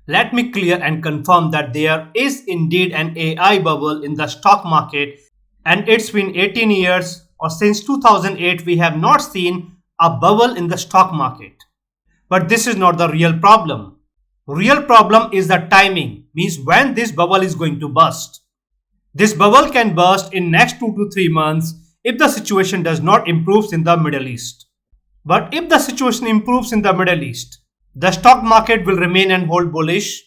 Let me clear and confirm that there is indeed an AI bubble in the stock market, and it's been 18 years or since 2008 we have not seen a bubble in the stock market. But this is not the real problem. Real problem is the timing, means when this bubble is going to burst. This bubble can burst in next 2 to 3 months if the situation does not improve in the Middle East. But if the situation improves in the Middle East, the stock market will remain and hold bullish,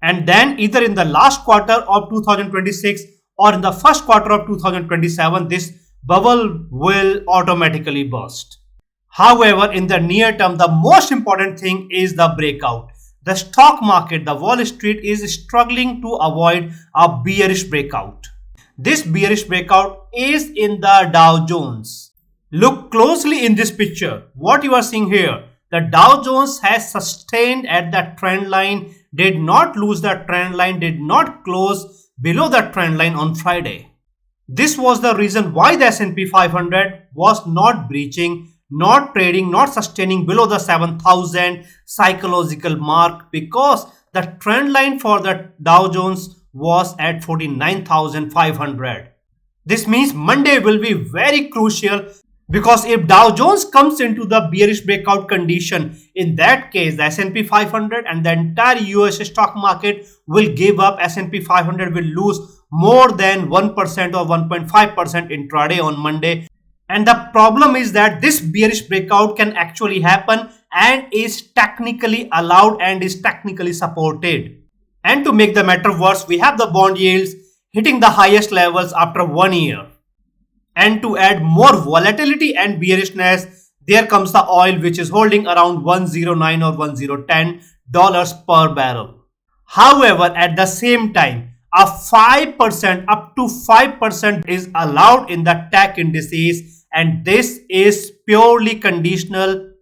and then either in the last quarter of 2026 or in the first quarter of 2027 this bubble will automatically burst. However, in the near term, the most important thing is the breakout. The stock market, the Wall Street, is struggling to avoid a bearish breakout. This bearish breakout is in the Dow Jones. Look closely in this picture. What you are seeing here, the Dow Jones has sustained at the trend line, did not lose the trend line, did not close below the trend line on Friday. This was the reason why the S&P 500 was not breaching, not trading, not sustaining below the 7,000 psychological mark, because the trend line for the Dow Jones was at 49,500. This means Monday will be very crucial, because if Dow Jones comes into the bearish breakout condition, in that case the S&P 500 and the entire US stock market will give up. S&P 500 will lose more than 1% or 1.5% intraday on Monday. And the problem is that this bearish breakout can actually happen and is technically allowed and is technically supported. And to make the matter worse, we have the bond yields hitting the highest levels after 1 year. And to add more volatility and bearishness, there comes the oil, which is holding around $109 or $110 per barrel. However, at the same time, a 5% up to 5% is allowed in the tech indices, and this is purely conditional.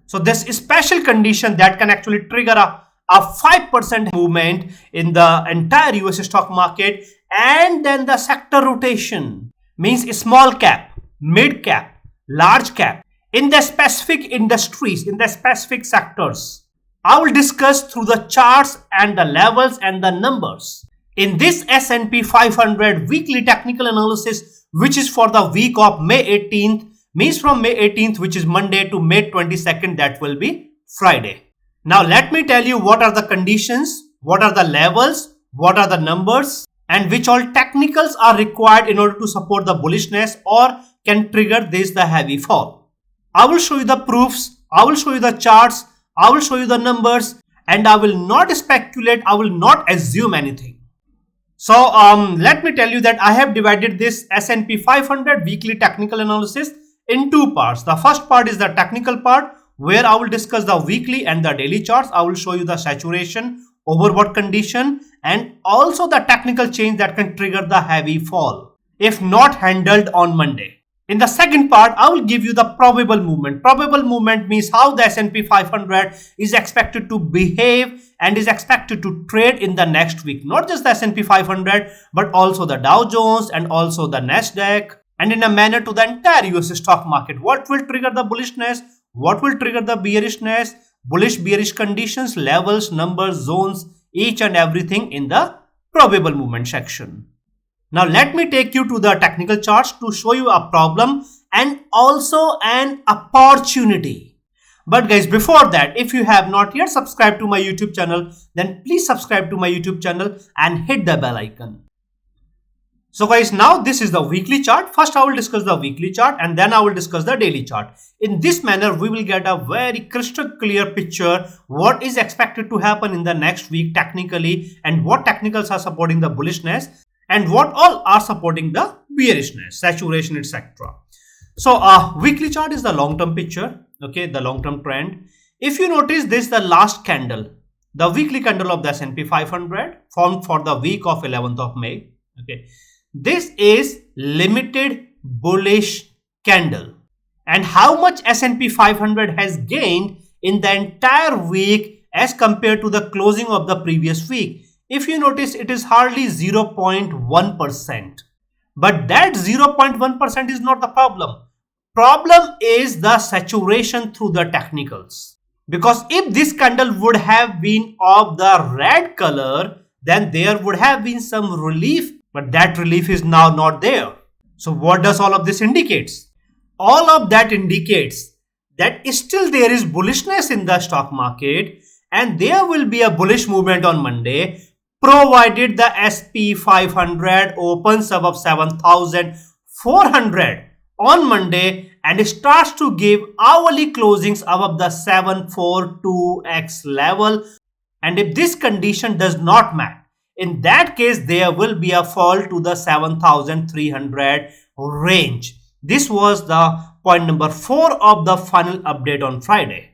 So this special condition that can actually trigger a 5% movement in the entire US stock market, and then the sector rotation means small cap, mid cap, large cap in the specific industries, in the specific sectors. I will discuss through the charts and the levels and the numbers. In this S&P 500 weekly technical analysis, which is for the week of May 18th, means from May 18th, which is Monday, to May 22nd, that will be Friday. Now let me tell you what are the conditions, what are the levels, what are the numbers, and which all technicals are required in order to support the bullishness or can trigger the heavy fall. I will show you the proofs, I will show you the charts, I will show you the numbers, and I will not speculate, I will not assume anything. So let me tell you that I have divided this S&P 500 weekly technical analysis in two parts. The first part is the technical part, where I will discuss the weekly and the daily charts. I will show you the saturation, overbought condition, and also the technical change that can trigger the heavy fall if not handled on Monday. In the second part, I will give you the probable movement. Probable movement means how the S&P 500 is expected to behave and is expected to trade in the next week. Not just the S&P 500, but also the Dow Jones and also the Nasdaq, and in a manner to the entire US stock market. What will trigger the bullishness? What will trigger the bearishness? Bullish, bearish conditions, levels, numbers, zones, each and everything in the probable movement section. Now let me take you to the technical charts to show you a problem and also an opportunity. But guys, before that, if you have not yet subscribed to my YouTube channel, then please subscribe to my YouTube channel and hit the bell icon. So guys, now this is the weekly chart. First I will discuss the weekly chart and then I will discuss the daily chart. In this manner, we will get a very crystal clear picture what is expected to happen in the next week technically, and what technicals are supporting the bullishness and what all are supporting the bearishness, saturation, etc. So weekly chart is the long-term picture, okay, the long-term trend. If you notice this, the last candle, the weekly candle of the S&P 500 formed for the week of 11th of May, okay. This is limited bullish candle, and how much S&P 500 has gained in the entire week as compared to the closing of the previous week. If you notice, it is hardly 0.1%. But that 0.1% is not the problem. Problem is the saturation through the technicals. Because if this candle would have been of the red color, then there would have been some relief, but that relief is now not there. So what does all of this indicates? All of that indicates that still there is bullishness in the stock market and there will be a bullish movement on Monday, provided the SP 500 opens above 7,400 on Monday and starts to give hourly closings above the 742x level. And if this condition does not match, in that case there will be a fall to the 7,300 range. This was the point number 4 of the final update on Friday.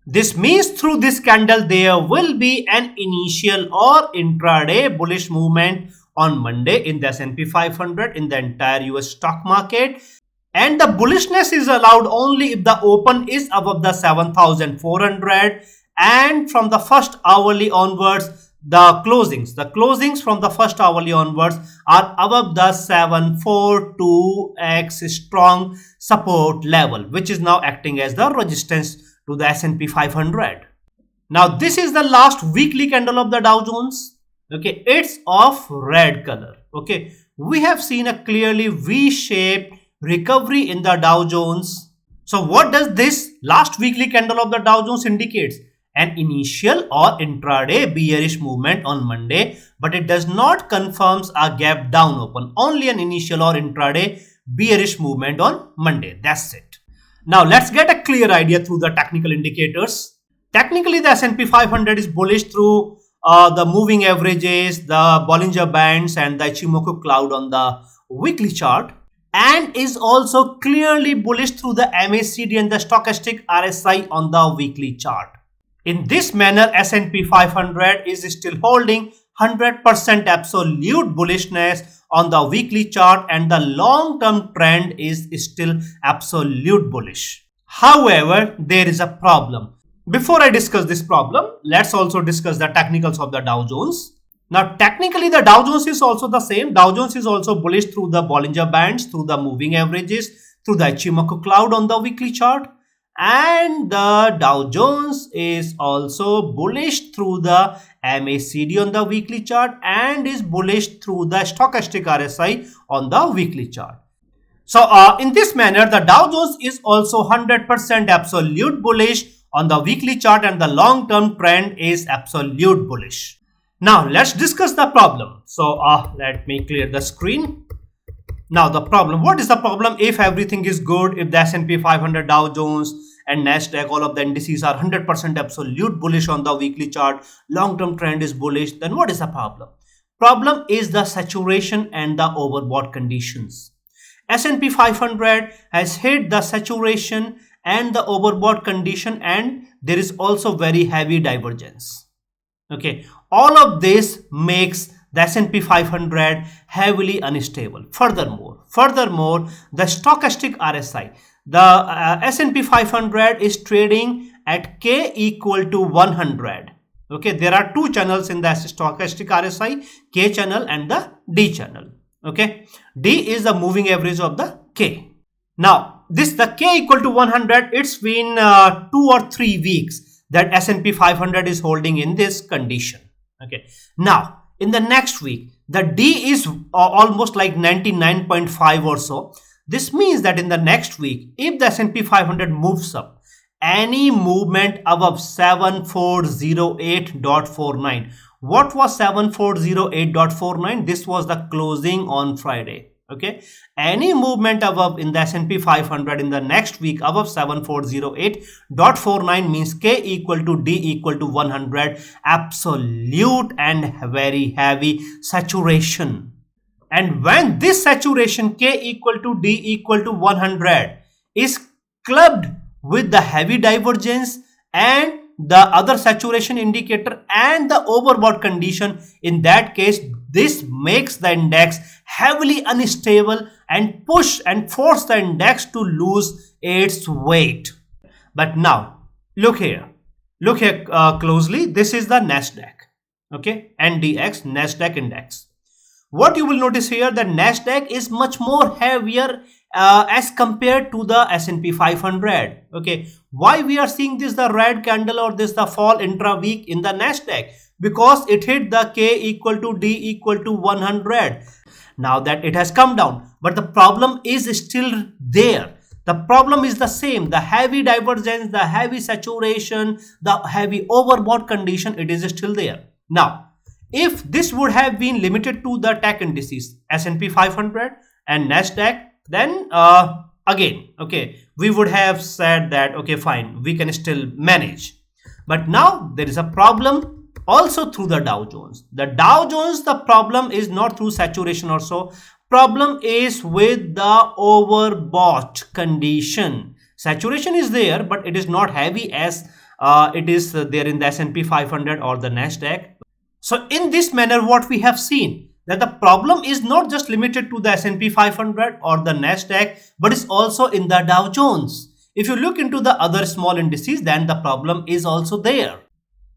This means through this candle there will be an initial or intraday bullish movement on Monday in the S&P 500 in the entire US stock market. And the bullishness is allowed only if the open is above the 7,400 and from the first hourly onwards the closings from the first hourly onwards are above the 742x strong support level, which is now acting as the resistance to the S&P 500. Now this is the last weekly candle of the Dow Jones. Okay, it's of red color. Okay, we have seen a clearly V-shaped recovery in the Dow Jones. So what does this last weekly candle of the Dow Jones indicates? An initial or intraday bearish movement on Monday, but it does not confirms a gap down open. Only an initial or intraday bearish movement on Monday. That's it. Now let's get a clear idea through the technical indicators. Technically, the S&P 500 is bullish through the moving averages, the Bollinger Bands and the Ichimoku cloud on the weekly chart, and is also clearly bullish through the MACD and the stochastic RSI on the weekly chart. In this manner, S&P 500 is still holding 100% absolute bullishness on the weekly chart and the long-term trend is still absolute bullish. However, there is a problem. Before I discuss this problem, let's also discuss the technicals of the Dow Jones. Now, technically, the Dow Jones is also the same. Dow Jones is also bullish through the Bollinger Bands, through the moving averages, through the Ichimoku cloud on the weekly chart. And the Dow Jones is also bullish through the MACD on the weekly chart and is bullish through the stochastic RSI on the weekly chart. So, in this manner, the Dow Jones is also 100% absolute bullish on the weekly chart and the long-term trend is absolute bullish. Now, let's discuss the problem. So, let me clear the screen. Now, the problem. What is the problem if everything is good, if the S&P 500, Dow Jones and Nasdaq, all of the indices are 100% absolute bullish on the weekly chart, long-term trend is bullish, then what is the problem? Problem is the saturation and the overbought conditions. S&P 500 has hit the saturation and the overbought condition and there is also very heavy divergence. Okay, all of this makes the S&P 500 heavily unstable. Furthermore, the stochastic RSI, the S&P 500 is trading at K equal to 100. Okay, there are two channels in the stochastic RSI, K channel and the D channel. Okay, D is the moving average of the K. Now, the K equal to 100, it's been 2 or 3 weeks that S&P 500 is holding in this condition. Okay, now in the next week, the D is almost like 99.5 or so. This means that in the next week, if the S&P 500 moves up, any movement above 7408.49. What was 7408.49? This was the closing on Friday. Okay, any movement above in the S&P 500 in the next week above 7408.49 means K equal to D equal to 100, absolute and very heavy saturation. And when this saturation K equal to D equal to 100 is clubbed with the heavy divergence and the other saturation indicator and the overbought condition, in that case this makes the index heavily unstable and push and force the index to lose its weight. But now look here closely. This is the Nasdaq, okay, NDX, Nasdaq index. What you will notice here, the Nasdaq is much more heavier as compared to the S&P 500. Okay, why we are seeing this the red candle or this the fall intra-week in the Nasdaq? Because it hit the K equal to D equal to 100. Now that it has come down, but the problem is still there. The problem is the same. The heavy divergence, the heavy saturation, the heavy overbought condition, it is still there. Now, if this would have been limited to the tech indices, S&P 500 and Nasdaq, then again, okay, we would have said that, okay, fine, we can still manage. But now there is a problem also through the Dow Jones. The Dow Jones, the problem is not through saturation or so. Problem is with the overbought condition. Saturation is there, but it is not heavy as it is there in the S&P 500 or the Nasdaq. So in this manner, what we have seen that the problem is not just limited to the S&P 500 or the Nasdaq, but it's also in the Dow Jones. If you look into the other small indices, then the problem is also there.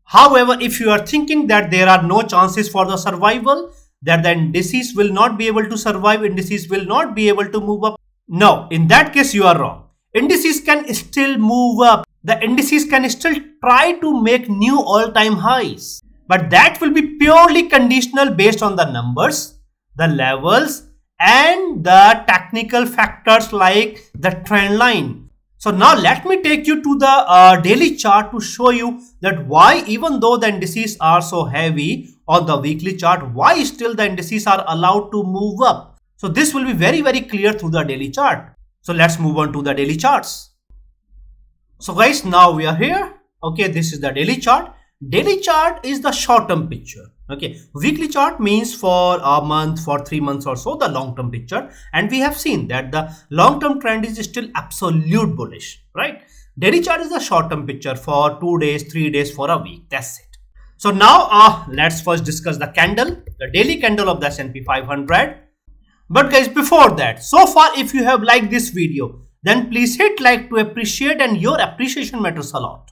However, if you are thinking that there are no chances for the survival, that the indices will not be able to survive, indices will not be able to move up. No, in that case you are wrong. Indices can still move up. The indices can still try to make new all-time highs. But that will be purely conditional based on the numbers, the levels, and the technical factors like the trend line. So now let me take you to the daily chart to show you that why, even though the indices are so heavy on the weekly chart, why still the indices are allowed to move up. So this will be very, very clear through the daily chart. So let's move on to the daily charts. So guys, now we are here. Okay, this is the daily chart. Daily chart is the short-term picture. Okay, weekly chart means for a month, for 3 months or so, the long-term picture. And we have seen that the long-term trend is still absolute bullish, right? Daily chart is the short-term picture for 2 days, 3 days, for a week. That's it. So now let's first discuss the candle, the daily candle of the S&P 500. But guys, before that, so far if you have liked this video, then please hit like to appreciate, and your appreciation matters a lot.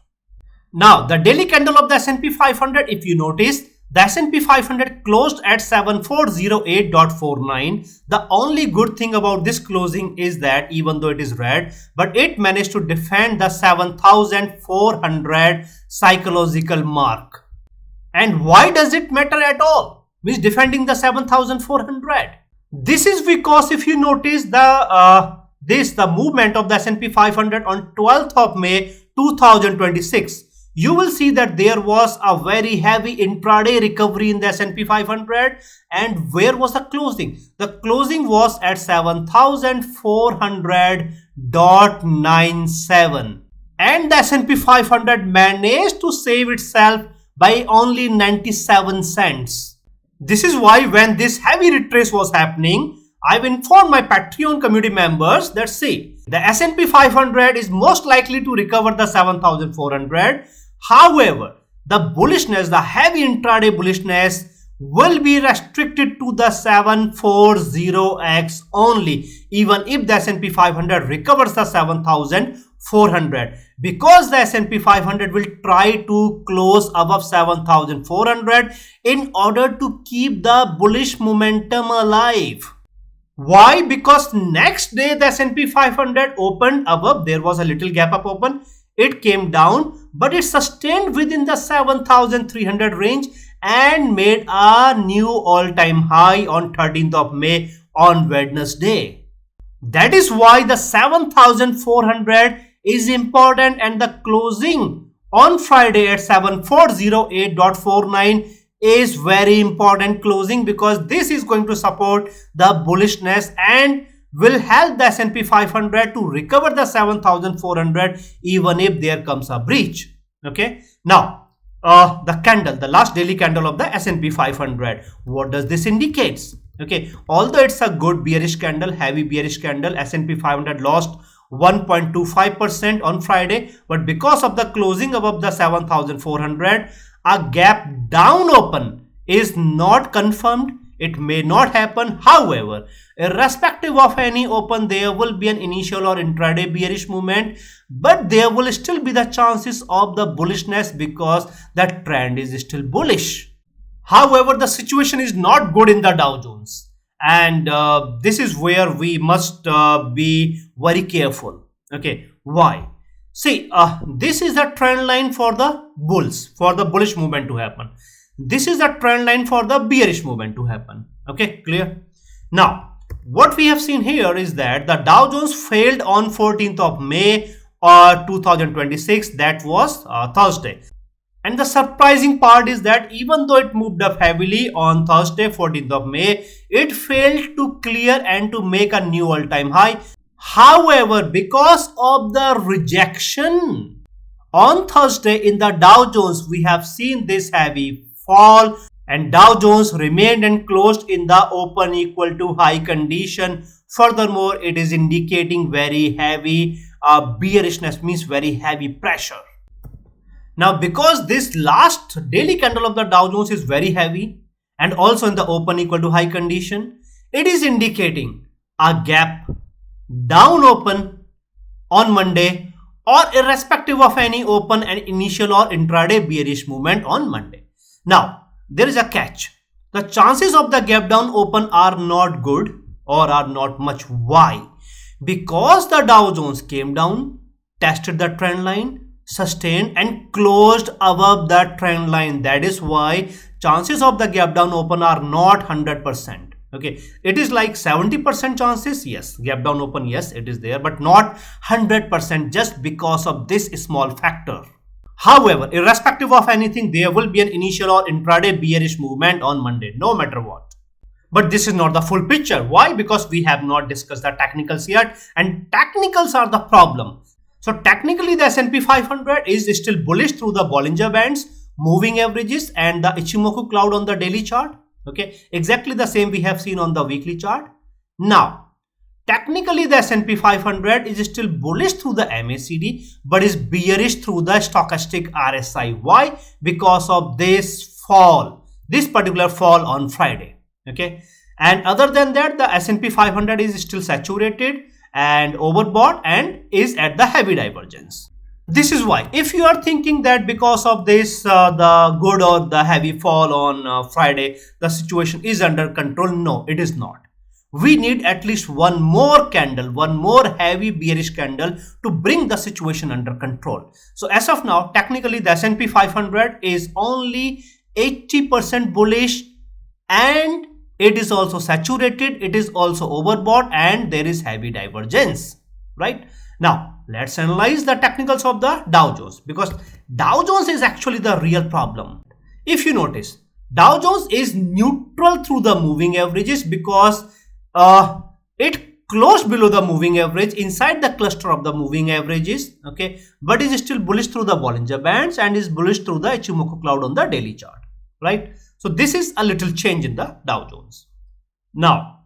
Now, the daily candle of the S&P 500, if you notice, the S&P 500 closed at 7408.49. The only good thing about this closing is that even though it is red, but it managed to defend the 7400 psychological mark. And why does it matter at all? Means defending the 7400. This is because if you notice the movement of the S&P 500 on 12th of May 2026. You will see that there was a very heavy intraday recovery in the S&P 500. And where was the closing? The closing was at 7400.97. And the S&P 500 managed to save itself by only 97 cents. This is why when this heavy retrace was happening, I've informed my Patreon community members that see, the S&P 500 is most likely to recover the 7400. However, the bullishness, the heavy intraday bullishness will be restricted to the 740X only, even if the S&P 500 recovers the 7400, because the S&P 500 will try to close above 7400 in order to keep the bullish momentum alive. Why? Because next day the S&P 500 opened above, there was a little gap up open, it came down, but it sustained within the 7300 range and made a new all-time high on 13th of May on Wednesday. That is why the 7400 is important, and the closing on Friday at 7408.49 is very important closing, because this is going to support the bullishness and will help the S&P 500 to recover the 7400 even if there comes a breach. Okay, now the candle, the last daily candle of the S&P 500, what does this indicates? Okay, although it's a good bearish candle, heavy bearish candle, S&P 500 lost 1.25% on Friday, but because of the closing above the 7400, a gap down open is not confirmed. It may not happen. However, irrespective of any open, there will be an initial or intraday bearish movement, but there will still be the chances of the bullishness because the trend is still bullish. However, the situation is not good in the Dow Jones. and this is where we must be very careful. Okay, why? See, this is the trend line for the bulls, for the bullish movement to happen. This is the trend line for the bearish movement to happen. Okay, clear? Now, what we have seen here is that the Dow Jones failed on 14th of May 2026. That was Thursday. And the surprising part is that even though it moved up heavily on Thursday, 14th of May, it failed to clear and to make a new all-time high. However, because of the rejection on Thursday in the Dow Jones, we have seen this heavy fall, and Dow Jones remained and closed in the open equal to high condition. Furthermore, it is indicating very heavy bearishness, means very heavy pressure. Now, because this last daily candle of the Dow Jones is very heavy and also in the open equal to high condition, it is indicating a gap down open on Monday, or irrespective of any open and initial or intraday bearish movement on Monday. Now, there is a catch. The chances of the gap down open are not good or are not much. Why? Because the Dow Jones came down, tested the trend line, sustained and closed above the trend line. That is why chances of the gap down open are not 100%. Okay, it is like 70% chances. Yes, gap down open, yes, it is there, but not 100% just because of this small factor. However, irrespective of anything, there will be an initial or intraday bearish movement on Monday, no matter what. But this is not the full picture. Why? Because we have not discussed the technicals yet, and technicals are the problem. So technically, the S&P 500 is still bullish through the Bollinger Bands, moving averages, and the Ichimoku cloud on the daily chart. Okay, exactly the same we have seen on the weekly chart. Now, technically, the S&P 500 is still bullish through the MACD, but is bearish through the stochastic RSI. Why? Because of this fall, this particular fall on Friday. Okay, and other than that, the S&P 500 is still saturated and overbought and is at the heavy divergence. This is why, if you are thinking that because of this the good or the heavy fall on Friday, the situation is under control, no, it is not. We need at least one more candle, one more heavy bearish candle to bring the situation under control. So as of now, technically the S&P 500 is only 80% bullish, and it is also saturated, it is also overbought, and there is heavy divergence, right? Now, let's analyze the technicals of the Dow Jones, because Dow Jones is actually the real problem. If you notice, Dow Jones is neutral through the moving averages because it closed below the moving average inside the cluster of the moving averages, okay, but is still bullish through the Bollinger Bands and is bullish through the Ichimoku cloud on the daily chart, right? So this is a little change in the Dow Jones. Now,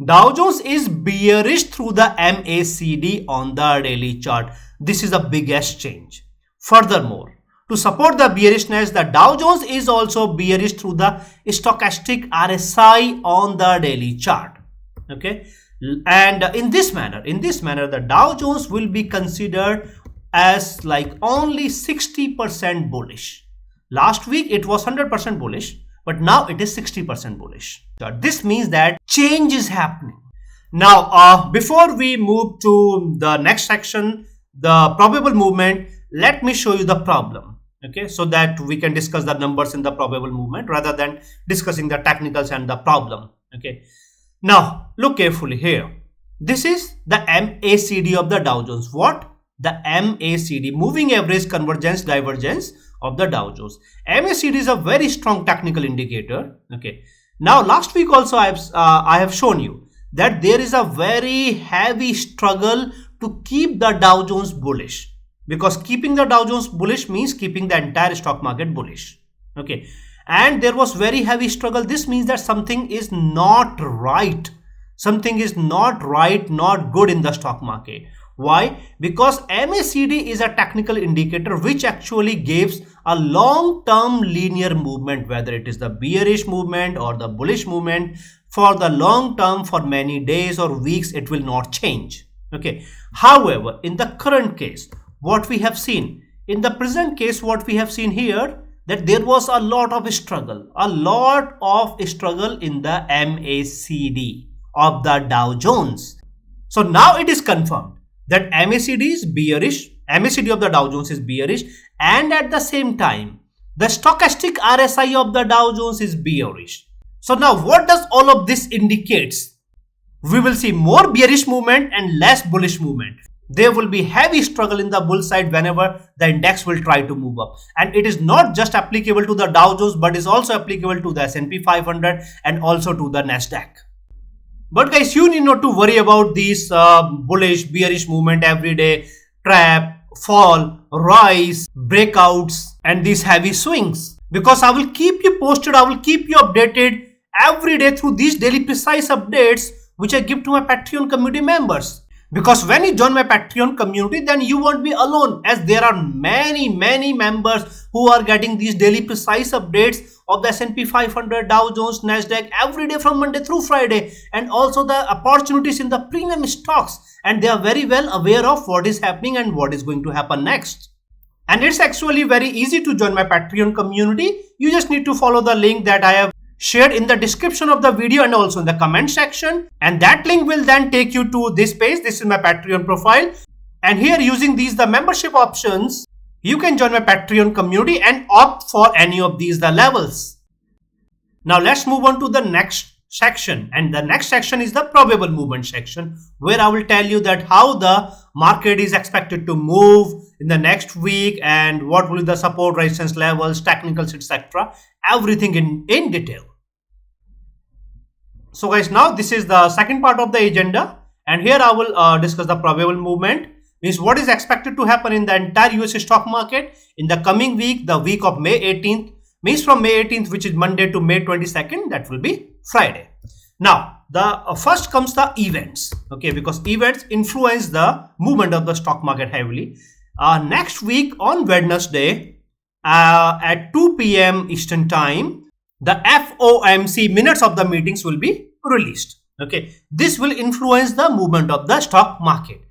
Dow Jones is bearish through the MACD on the daily chart. This is the biggest change. Furthermore, to support the bearishness, the Dow Jones is also bearish through the stochastic RSI on the daily chart. Okay, and in this manner, the Dow Jones will be considered as like only 60% bullish. Last week it was 100% bullish, but now it is 60% bullish. This means that change is happening. Now, before we move to the next section, the probable movement, let me show you the problem. Okay, so that we can discuss the numbers in the probable movement rather than discussing the technicals and the problem. Okay, now look carefully here. This is the MACD of the Dow Jones. What? The MACD, moving average convergence divergence of the Dow Jones. MACD is a very strong technical indicator. Okay. Now, last week also I have shown you that there is a very heavy struggle to keep the Dow Jones bullish, because keeping the Dow Jones bullish means keeping the entire stock market bullish. Okay. And there was very heavy struggle. This means that something is not right. Something is not right, not good in the stock market. Why? Because MACD is a technical indicator which actually gives a long-term linear movement, whether it is the bearish movement or the bullish movement. For the long term, for many days or weeks, it will not change. Okay. However, in the current case, what we have seen, in the present case, what we have seen here, that there was a lot of struggle in the MACD of the Dow Jones. So now it is confirmed that MACD is bearish, MACD of the Dow Jones is bearish, and at the same time, the stochastic RSI of the Dow Jones is bearish. So now what does all of this indicates? We will see more bearish movement and less bullish movement. There will be heavy struggle in the bull side whenever the index will try to move up. And it is not just applicable to the Dow Jones, but is also applicable to the S&P 500 and also to the Nasdaq. But guys, you need not to worry about these bullish, bearish movement every day, trap, fall, rise, breakouts, and these heavy swings. Because I will keep you posted, I will keep you updated every day through these daily precise updates which I give to my Patreon community members. Because when you join my Patreon community, then you won't be alone, as there are many members who are getting these daily precise updates of the S&P 500, Dow Jones, Nasdaq every day from Monday through Friday, and also the opportunities in the premium stocks, and they are very well aware of what is happening and what is going to happen next. And it's actually very easy to join my Patreon community. You just need to follow the link that I have shared in the description of the video and also in the comment section, and that link will then take you to this page. This is my Patreon profile, and here using the membership options, you can join my Patreon community and opt for any of the levels. Now let's move on to the next section, and the next section is the probable movement section, where I will tell you that how the market is expected to move in the next week and what will be the support, resistance levels, technicals, etc. Everything in detail. So guys, now this is the second part of the agenda, and here I will discuss the probable movement, means what is expected to happen in the entire US stock market in the coming week, the week of May 18th, means from May 18th, which is Monday, to May 22nd, that will be Friday. Now, the first comes the events, okay, because events influence the movement of the stock market heavily. Next week on Wednesday at 2 p.m. Eastern Time, the FOMC minutes of the meetings will be released. Okay, this will influence the movement of the stock market.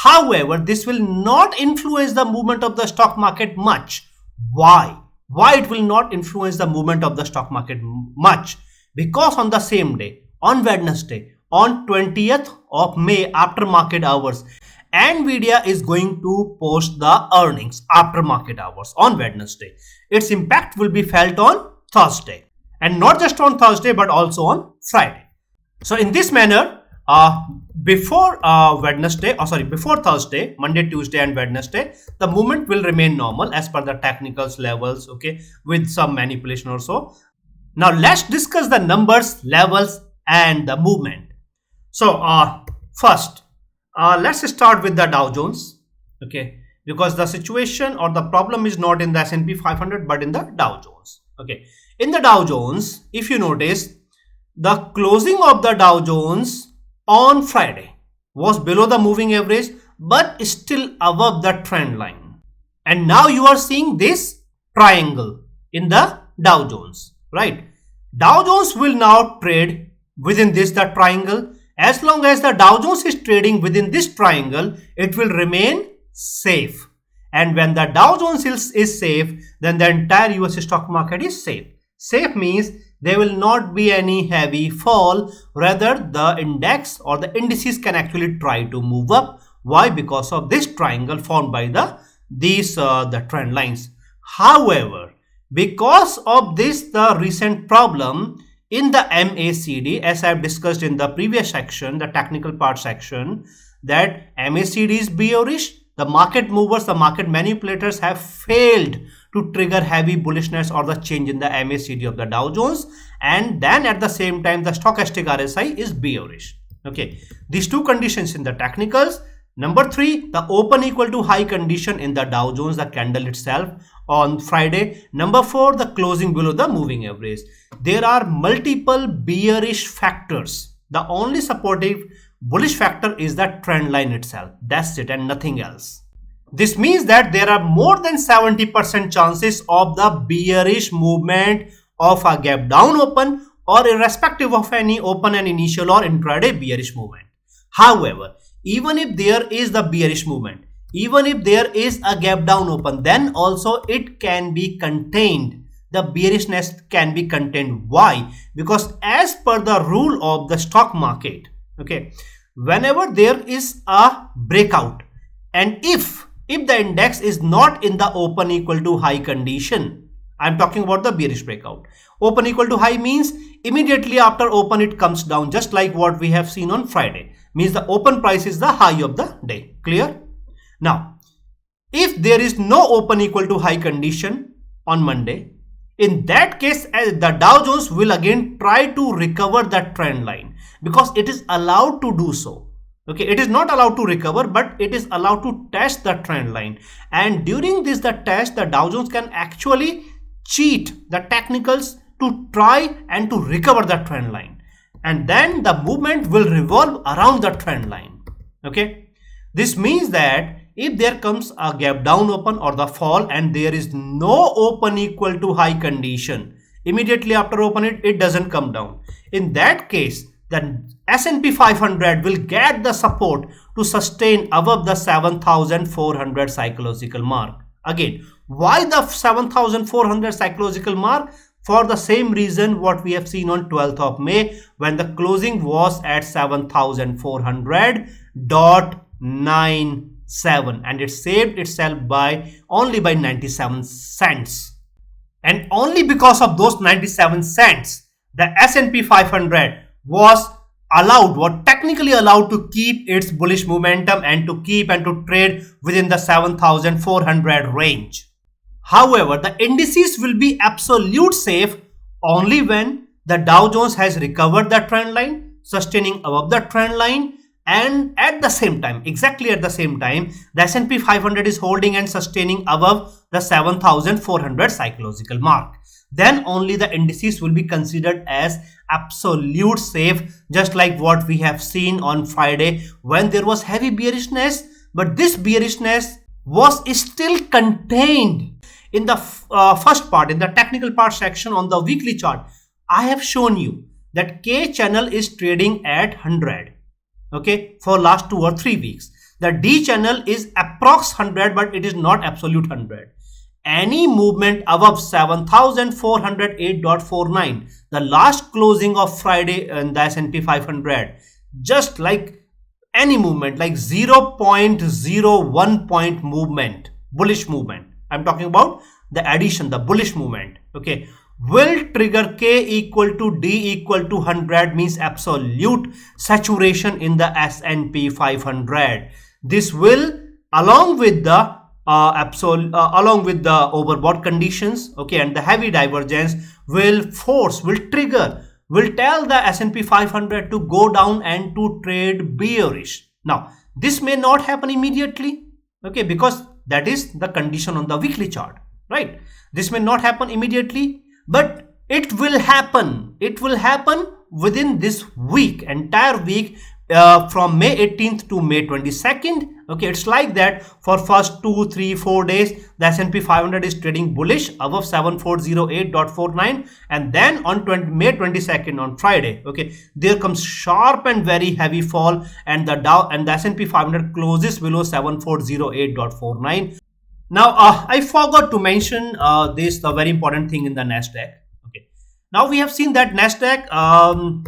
However, this will not influence the movement of the stock market much. Why? Why it will not influence the movement of the stock market much? Because on the same day, on Wednesday, on 20th of May, after market hours, Nvidia is going to post the earnings after market hours on Wednesday. Its impact will be felt on Thursday, and not just on Thursday but also on Friday. So in this manner, before Thursday, Monday, Tuesday and Wednesday, the movement will remain normal as per the technicals levels, okay, with some manipulation or so. Now let's discuss the numbers, levels and the movement. So first, let's start with the Dow Jones, okay, because the situation or the problem is not in the S&P 500 but in the Dow Jones. Okay, in the Dow Jones, if you notice, the closing of the Dow Jones on Friday was below the moving average but still above the trend line. And now you are seeing this triangle in the Dow Jones, right? Dow Jones will now trade within the triangle. As long as the Dow Jones is trading within this triangle, it will remain safe. And when the Dow Jones is safe, then the entire US stock market is safe. Safe means there will not be any heavy fall. Rather, the index or the indices can actually try to move up. Why? Because of this triangle formed by the trend lines. However, because of this, the recent problem in the MACD, as I have discussed in the previous section, the technical part section, that MACD is bearish. The market movers, the market manipulators have failed to trigger heavy bullishness or the change in the MACD of the Dow Jones, and then at the same time the stochastic RSI is bearish. Okay, these two conditions in the technicals. Number 3, the open equal to high condition in the Dow Jones, the candle itself on Friday. Number 4, the closing below the moving average. There are multiple bearish factors. The only supportive bullish factor is the trend line itself. That's it and nothing else. This means that there are more than 70% chances of the bearish movement of a gap down open or irrespective of any open and initial or intraday bearish movement. However, even if there is the bearish movement, even if there is a gap down open, then also it can be contained. The bearishness can be contained. Why? Because as per the rule of the stock market, okay, whenever there is a breakout, and if the index is not in the open equal to high condition, I'm talking about the bearish breakout. Open equal to high means immediately after open it comes down, just like what we have seen on Friday. Means the open price is the high of the day. Clear? Now, if there is no open equal to high condition on Monday, in that case, the Dow Jones will again try to recover that trend line, because it is allowed to do so. Okay, it is not allowed to recover, but it is allowed to test the trend line. And during this, the test, the Dow Jones can actually cheat the technicals to try and to recover the trend line. And then the movement will revolve around the trend line. Okay, this means that if there comes a gap down open or the fall and there is no open equal to high condition, immediately after open it doesn't come down. In that case, the S&P 500 will get the support to sustain above the 7,400 psychological mark. Again, why the 7,400 psychological mark? For the same reason what we have seen on 12th of May when the closing was at 7,400.97 and it saved itself only by 97 cents. And only because of those 97 cents, the S&P 500 was technically allowed to keep its bullish momentum and to trade within the 7,400 range. However, the indices will be absolute safe only when the Dow Jones has recovered the trend line, sustaining above the trend line, and at the same time, exactly at the same time, the S&P 500 is holding and sustaining above the 7,400 psychological mark. Then only the indices will be considered as absolute safe, just like what we have seen on Friday when there was heavy bearishness, but this bearishness was still contained. In the first part, in the technical part section on the weekly chart, I have shown you that K channel is trading at 100, okay, for last 2 or 3 weeks. The D channel is approx 100, but it is not absolute 100. Any movement above 7,408.49, the last closing of Friday in the S&P 500, just like any movement, like 0.01 point movement, bullish movement, I'm talking about the addition, the bullish movement, okay, will trigger K equal to D equal to 100, means absolute saturation in the S&P 500. This will, along with the overbought conditions, okay, and the heavy divergence will tell the S&P 500 to go down and to trade bearish. Now, this may not happen immediately, okay, because that is the condition on the weekly chart, right? This may not happen immediately, but it will happen. It will happen within this week, entire week, from May 18th to May 22nd. Okay, it's like that. For first 2, 3, 4 days, the S&P 500 is trading bullish above 7,408.49, and then on May 22nd, on Friday, okay, there comes sharp and very heavy fall, and the S&P 500 closes below 7,408.49. Now, I forgot to mention the very important thing in the Nasdaq. Okay, now we have seen that Nasdaq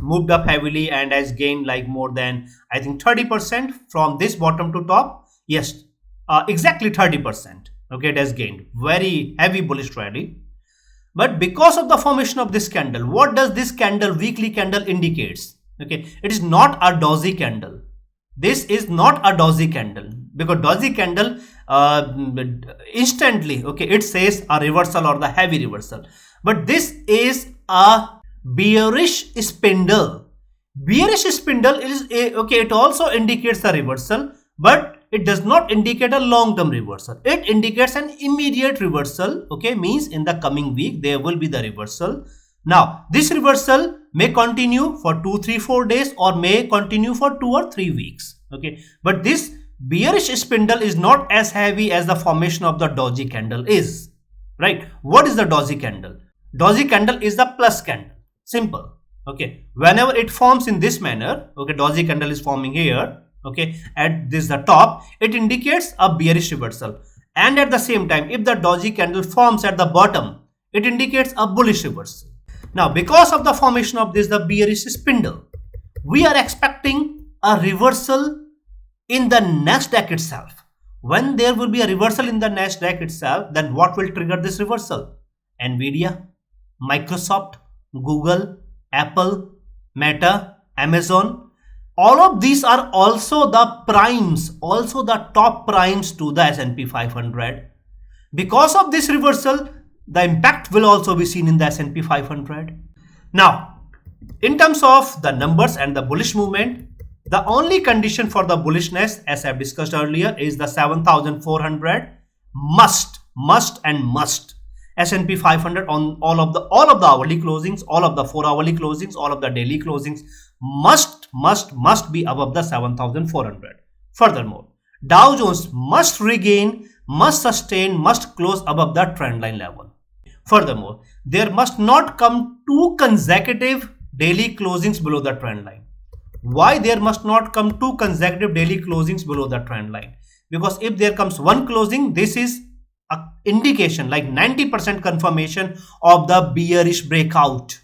moved up heavily and has gained like more than, I think, 30% from this bottom to top. Yes, exactly 30%. Okay, it has gained. Very heavy bullish rally. But because of the formation of this candle, what does this candle, weekly candle, indicates? Okay, it is not a doji candle. This is not a doji candle, because doji candle instantly, okay, it says a reversal or the heavy reversal. But this is a bearish spindle. Bearish spindle is okay, it also indicates a reversal, but it does not indicate a long-term reversal. It indicates an immediate reversal. Okay, means in the coming week there will be the reversal. Now, this reversal may continue for 2, 3, 4 days, or may continue for 2 or 3 weeks. Okay, but this bearish spindle is not as heavy as the formation of the doji candle is. Right? What is the doji candle? Doji candle is the plus candle. Simple. Okay, whenever it forms in this manner, okay, doji candle is forming here. okay, at this the top, it indicates a bearish reversal. And at the same time, if the doji candle forms at the bottom, it indicates a bullish reversal. Now, because of the formation of this, the bearish spindle, we are expecting a reversal in the Nasdaq itself. When there will be a reversal in the Nasdaq itself, then what will trigger this reversal? Nvidia, Microsoft, Google, Apple, Meta, Amazon. All of these are also the primes, also the top primes to the S&P 500. Because of this reversal, the impact will also be seen in the S&P 500. Now, in terms of the numbers and the bullish movement, the only condition for the bullishness, as I've discussed earlier, is the 7,400 must. S&P 500 on all of the hourly closings, all of the 4-hourly closings, all of the daily closings must be above the 7,400. Furthermore, Dow Jones must regain, must sustain, must close above the trend line level. Furthermore, there must not come 2 consecutive daily closings below the trend line. Why there must not come 2 consecutive daily closings below the trend line? Because if there comes 1 closing, this is an indication, like 90% confirmation of the bearish breakout.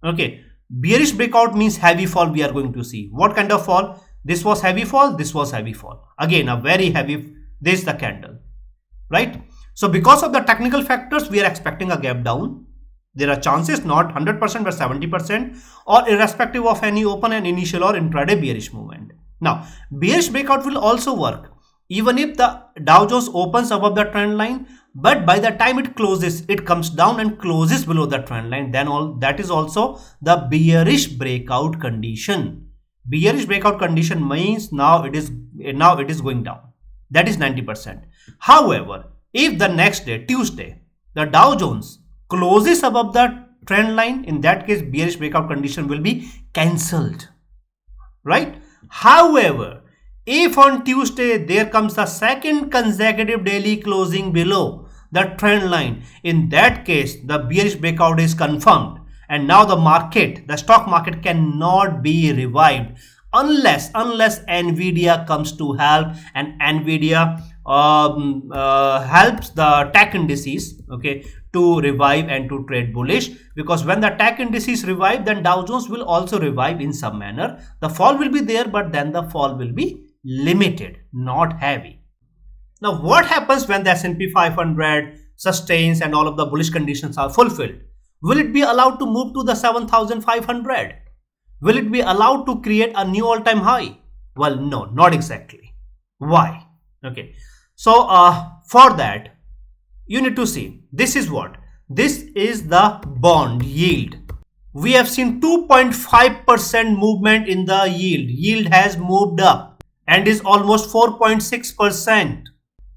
Okay, bearish breakout means heavy fall we are going to see. What kind of fall? This was heavy fall, this was heavy fall. Again, a very heavy, this is the candle, right? So because of the technical factors, we are expecting a gap down. There are chances, not 100% but 70%, or irrespective of any open and initial or intraday bearish movement. Now, bearish breakout will also work even if the Dow Jones opens above the trend line, but by the time it closes, it comes down and closes below the trend line, then that is also the bearish breakout condition. Bearish breakout condition means now it is going down. That is 90%. However, if the next day, Tuesday, the Dow Jones closes above the trend line, in that case bearish breakout condition will be cancelled, right? However, if on Tuesday there comes a second consecutive daily closing below the trend line, in that case the bearish breakout is confirmed, and now the stock market cannot be revived unless Nvidia comes to help, and Nvidia helps the tech indices, okay, to revive and to trade bullish. Because when the tech indices revive, then Dow Jones will also revive in some manner. The fall will be there, but then the fall will be limited, not heavy. Now, what happens when the S&P 500 sustains and all of the bullish conditions are fulfilled? Will it be allowed to move to the 7,500? Will it be allowed to create a new all-time high? Well, no, not exactly. Why? Okay, so for that, you need to see, this is what? This is the bond yield. We have seen 2.5% movement in the yield. Yield has moved up and is almost 4.6%.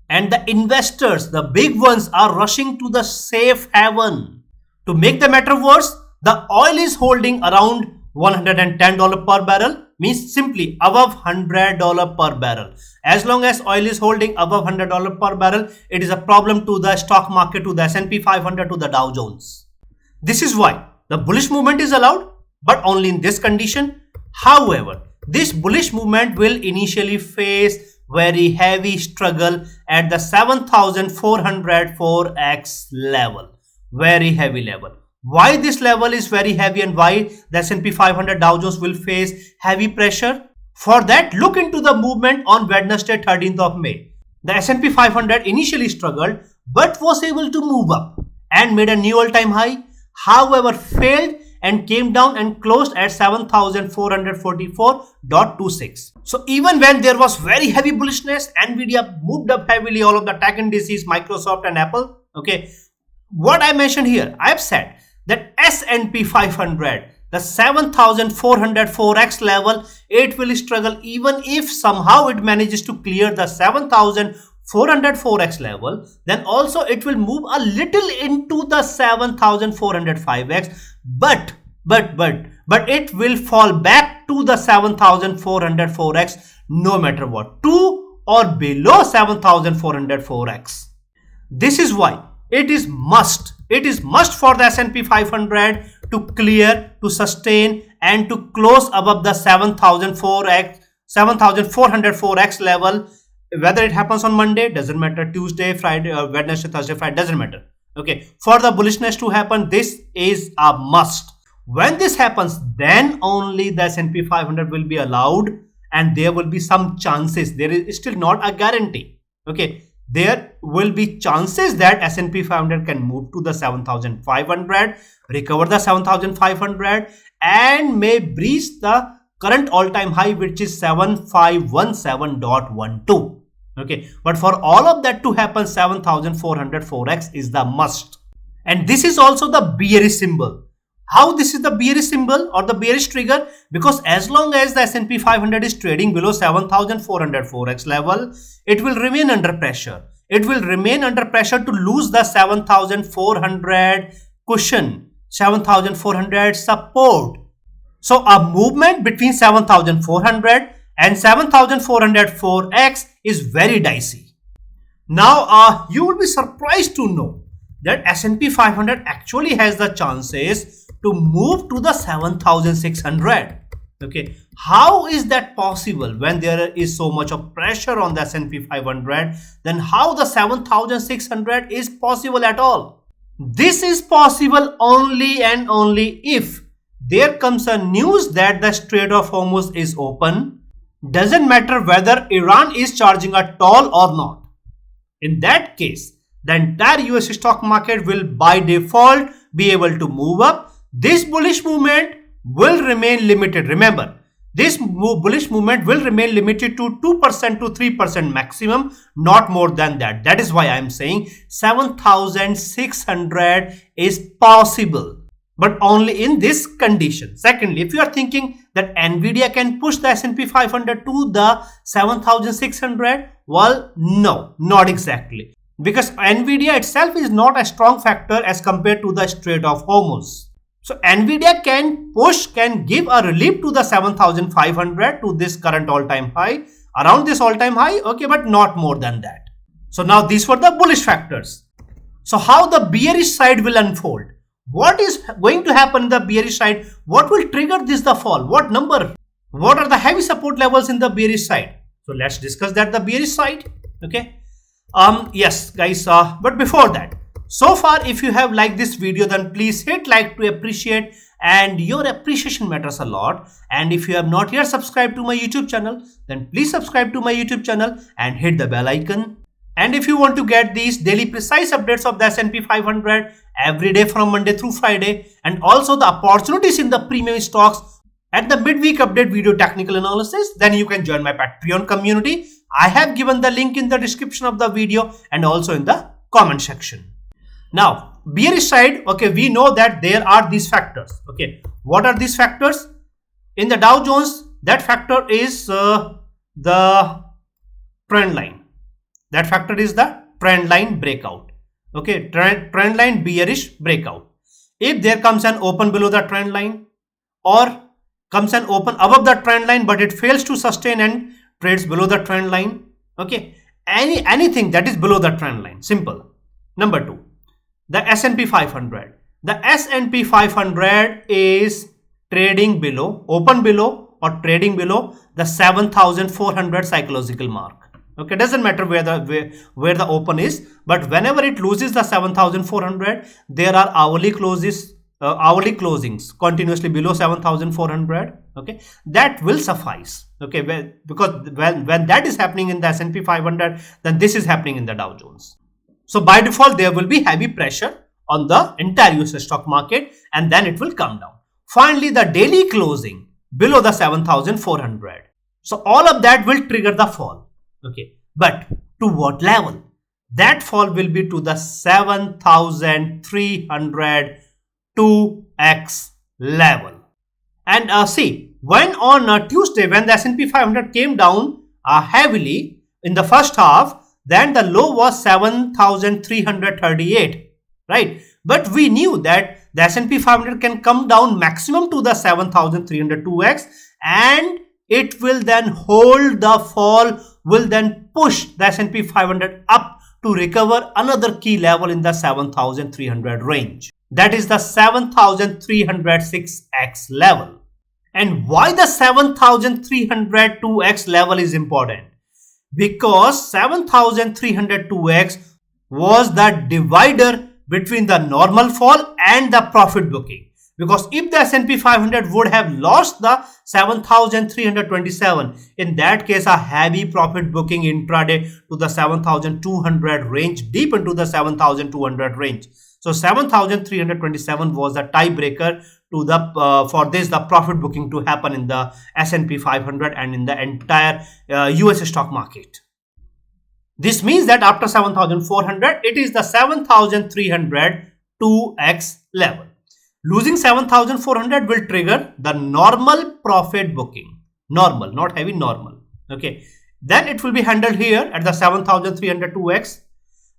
And the investors, the big ones, are rushing to the safe haven. To make the matter worse, the oil is holding around $110 per barrel, means simply above $100 per barrel. As long as oil is holding above $100 per barrel, it is a problem to the stock market, to the S&P 500, to the Dow Jones. This is why the bullish movement is allowed, but only in this condition. However, this bullish movement will initially face very heavy struggle at the 7,400 4x level. Very heavy level. Why this level is very heavy and why the S&P 500 Dow Jones will face heavy pressure? For that, look into the movement on Wednesday 13th of May. The S&P 500 initially struggled but was able to move up and made a new all-time high. However, failed and came down and closed at 7,444.26. So even when there was very heavy bullishness, Nvidia moved up heavily, all of the tech indices, Microsoft and Apple. Okay, what I mentioned here, I have said that S&P 500, the 7,400 4x level, it will struggle even if somehow it manages to clear the 7,400 4x level. Then also it will move a little into the 7,400 5x, but it will fall back to the 7,400 4x no matter what, to or below 7,400 4x. This is why it is must for the S&P 500 to clear, to sustain and to close above the 7,000 4x 7404x level. Whether it happens on Monday, doesn't matter, Tuesday, Friday, or Wednesday, Thursday, Friday, doesn't matter. Okay, for the bullishness to happen, this is a must. When this happens, then only the S&P 500 will be allowed, and there will be some chances. There is still not a guarantee. Okay, there will be chances that S&P 500 can move to the 7,500, recover the 7,500, and may breach the current all-time high, which is 7517.12. Okay, but for all of that to happen, 7404x is the must. And this is also the bearish symbol. How this is the bearish symbol or the bearish trigger? Because as long as the S&P 500 is trading below 7404x level, it will remain under pressure. It will remain under pressure to lose the 7400 cushion, 7400 support. So a movement between 7400 and 7404x is very dicey. Now you will be surprised to know that S&P 500 actually has the chances to move to the 7600. Okay, how is that possible when there is so much of pressure on the S&P 500? Then how the 7600 is possible at all? This is possible only and only if there comes a news that the Strait of Hormuz is open. Doesn't matter whether Iran is charging a toll or not. In that case, the entire US stock market will by default be able to move up. This bullish movement will remain limited. Remember, this bullish movement will remain limited to 2% to 3% maximum, not more than that. That is why I am saying 7600 is possible, but only in this condition. Secondly, if you are thinking that Nvidia can push the S&P 500 to the 7600, well, no, not exactly. Because Nvidia itself is not a strong factor as compared to the Strait of Hormuz. So Nvidia can push, can give a relief to the 7500 to this current all-time high, around this all-time high, okay, but not more than that. So now these were the bullish factors. So how the bearish side will unfold? What is going to happen in the bearish side? What will trigger this the fall? What number? What are the heavy support levels in the bearish side? So let's discuss that, the bearish side. Okay. Yes, guys. But before that, so far, if you have liked this video, then please hit like to appreciate, and your appreciation matters a lot. And if you have not yet subscribed to my YouTube channel, then please subscribe to my YouTube channel and hit the bell icon. And if you want to get these daily precise updates of the S&P 500 every day from Monday through Friday, and also the opportunities in the premium stocks at the midweek update video technical analysis, then you can join my Patreon community. I have given the link in the description of the video and also in the comment section. Now, bearish side, okay, we know that there are these factors. Okay, what are these factors? In the Dow Jones, that factor is the trend line. That factor is the trend line breakout. Okay, trend line bearish breakout. If there comes an open below the trend line, or comes an open above the trend line, but it fails to sustain and trades below the trend line. Okay, anything that is below the trend line. Simple. Number two, the S&P 500. The S&P 500 is trading below, open below or trading below the 7400 psychological mark. Okay, doesn't matter where the open is, but whenever it loses the 7400, there are hourly closings continuously below 7400. Okay, that will suffice. Okay, because when that is happening in the S&P 500, then this is happening in the Dow Jones. So by default, there will be heavy pressure on the entire US stock market, and then it will come down. Finally, the daily closing below the 7400. So all of that will trigger the fall. Okay, but to what level? That fall will be to the 7300 2x level. And see, when on Tuesday, when the S&P 500 came down heavily in the first half, then the low was 7338, right? But we knew that the S&P 500 can come down maximum to the 7302x, and it will then hold the fall, will then push the S&P 500 up to recover another key level in the 7300 range. That is the 7306x level. And why the 7302x level is important? Because 7302x was the divider between the normal fall and the profit booking. Because if the S&P 500 would have lost the 7327, in that case a heavy profit booking intraday to the 7200 range, deep into the 7200 range. So 7327 was the tiebreaker to the for this the profit booking to happen in the S&P 500 and in the entire US stock market. This means that after 7400 it is the 7302x level. Losing 7400 will trigger the normal profit booking. Normal, not heavy, normal. Okay. Then it will be handled here at the 7302x.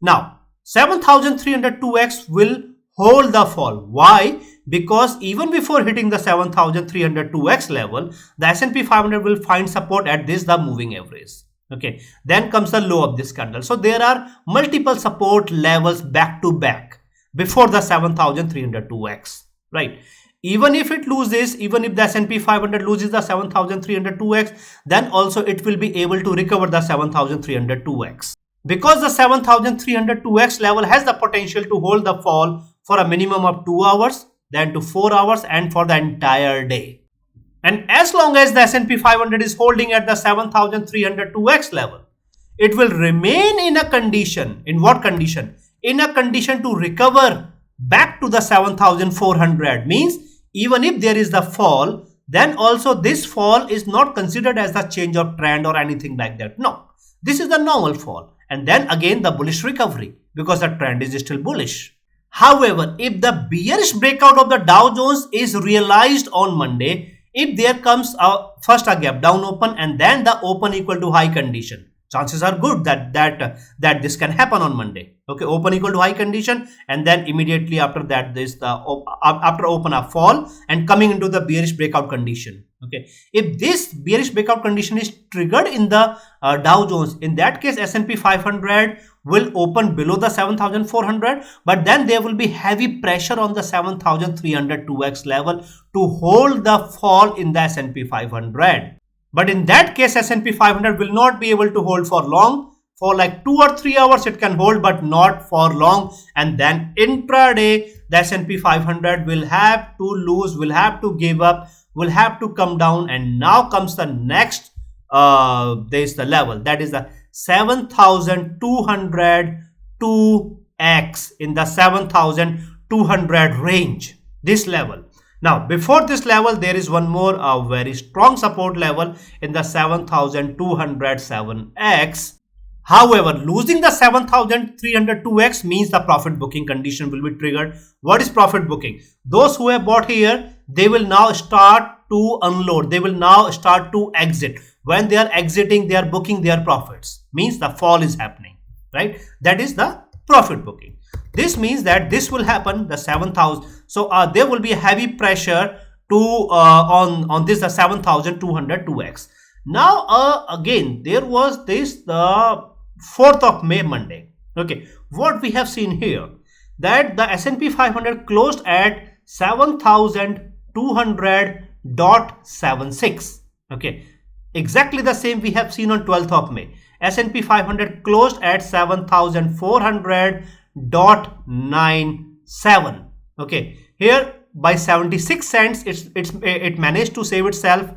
Now 7302x will hold the fall. Why? Because even before hitting the 7302x level, the S&P 500 will find support at this the moving average. Okay, then comes the low of this candle. So there are multiple support levels back to back before the 7302x, right? Even if it loses, even if the S&P 500 loses the 7302x, then also it will be able to recover the 7302x. Because the 7302x level has the potential to hold the fall for a minimum of 2 hours, then to 4 hours, and for the entire day. And as long as the S&P 500 is holding at the 7302x level, it will remain in a condition. In what condition? In a condition to recover back to the 7400. Means even if there is the fall, then also this fall is not considered as the change of trend or anything like that. No, this is the normal fall. And then again the bullish recovery because the trend is still bullish. However, if the bearish breakout of the Dow Jones is realized on Monday, if there comes first a gap down open and then the open equal to high condition, chances are good that this can happen on Monday. Okay, open equal to high condition, and then immediately after that this after open a fall and coming into the bearish breakout condition. Okay, if this bearish breakout condition is triggered in the Dow Jones, in that case S&P 500 will open below the 7400, but then there will be heavy pressure on the 7302x level to hold the fall in the S&P 500. But in that case S&P 500 will not be able to hold for long. For like 2 or 3 hours it can hold, but not for long. And then intraday the S&P 500 will have to lose, will have to give up, will have to come down. And now comes the next there is the level, that is the 7202x in the 7200 range, this level. Now before this level there is one more very strong support level in the 7207x. However, losing the 7302x means the profit booking condition will be triggered. What is profit booking? Those who have bought here, they will now start to unload, they will now start to exit. When they are exiting, they are booking their profits, means the fall is happening, right? That is the profit booking. This means that this will happen the 7000. So there will be a heavy pressure to on this the 7202x. Now again there was this the 4th of May Monday. Okay, what we have seen here, that the S&P 500 closed at 7200.76. Okay, exactly the same we have seen on 12th of May. S&P 500 closed at 7400.97. Okay, here by 76 cents it managed to save itself.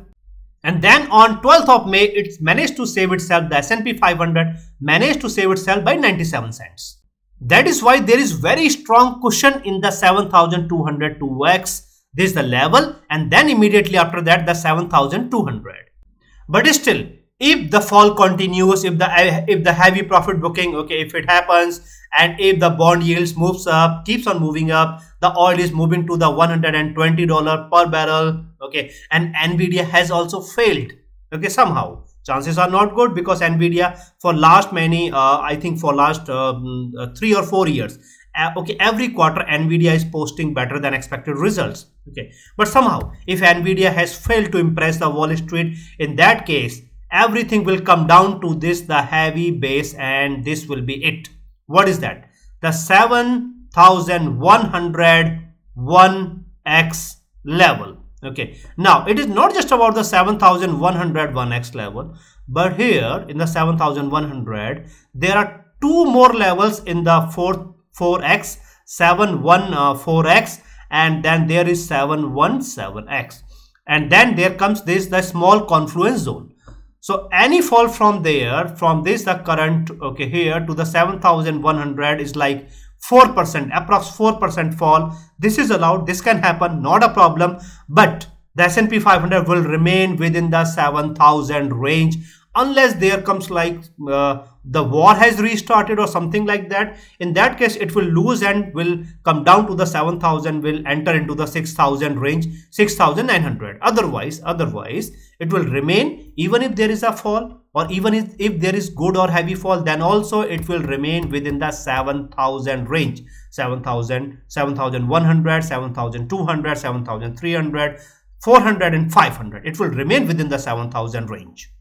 And then on 12th of May, it managed to save itself, the S&P 500 managed to save itself by 97 cents. That is why there is very strong cushion in the 7202x. This is the level, and then immediately after that the 7200. But still, if the fall continues, if the heavy profit booking, okay, if it happens, and if the bond yields moves up, keeps on moving up, the oil is moving to the $120 per barrel, okay, and Nvidia has also failed, okay, somehow. Chances are not good because Nvidia for last many, I think for last 3 or 4 years, okay, every quarter Nvidia is posting better than expected results, okay. But somehow, if Nvidia has failed to impress the Wall Street, in that case, everything will come down to this, the heavy base, and this will be it. What is that? The 7101x level. Okay, now it is not just about the 7100 1x level, but here in the 7100 there are two more levels in the 4x 714x, and then there is 717x, and then there comes this the small confluence zone. So any fall from there, from this the current, okay, here to the 7100 is like 4%, approx 4% fall. This is allowed, this can happen, not a problem, but the S&P 500 will remain within the 7000 range unless there comes like the war has restarted or something like that. In that case it will lose and will come down to the 7000, will enter into the 6000 range, 6900. Otherwise it will remain. Even if there is a fall, or even if there is good or heavy fall, then also it will remain within the 7000 range, 7000, 7100, 7200, 7300, 400 and 500. It will remain within the 7000 range.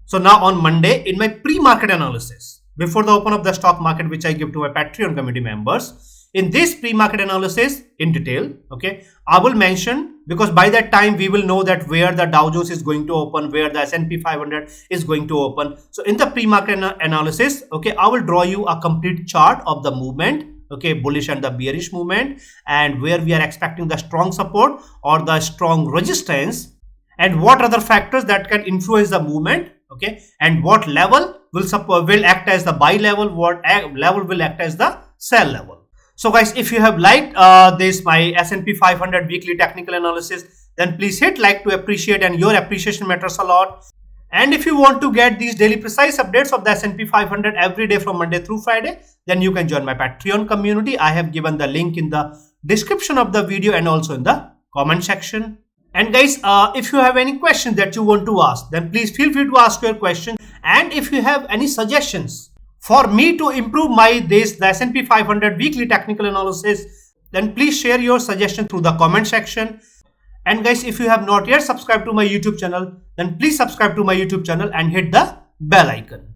So now on Monday, in my pre-market analysis, before the open of the stock market, which I give to my Patreon community members, in this pre-market analysis in detail, okay, I will mention, because by that time we will know that where the Dow Jones is going to open, where the S&P 500 is going to open. So in the pre-market analysis, okay, I will draw you a complete chart of the movement, okay, bullish and the bearish movement, and where we are expecting the strong support or the strong resistance, and what other factors that can influence the movement, okay, and what level will act as the buy level, what level will act as the sell level. So guys, if you have liked this my S&P 500 weekly technical analysis, then please hit like to appreciate, and your appreciation matters a lot. And if you want to get these daily precise updates of the S&P 500 every day from Monday through Friday, then you can join my Patreon community. I have given the link in the description of the video and also in the comment section. And guys, if you have any questions that you want to ask, then please feel free to ask your question. And if you have any suggestions for me to improve the S&P 500 weekly technical analysis, then please share your suggestion through the comment section. And guys, if you have not yet subscribed to my YouTube channel, then please subscribe to my YouTube channel and hit the bell icon.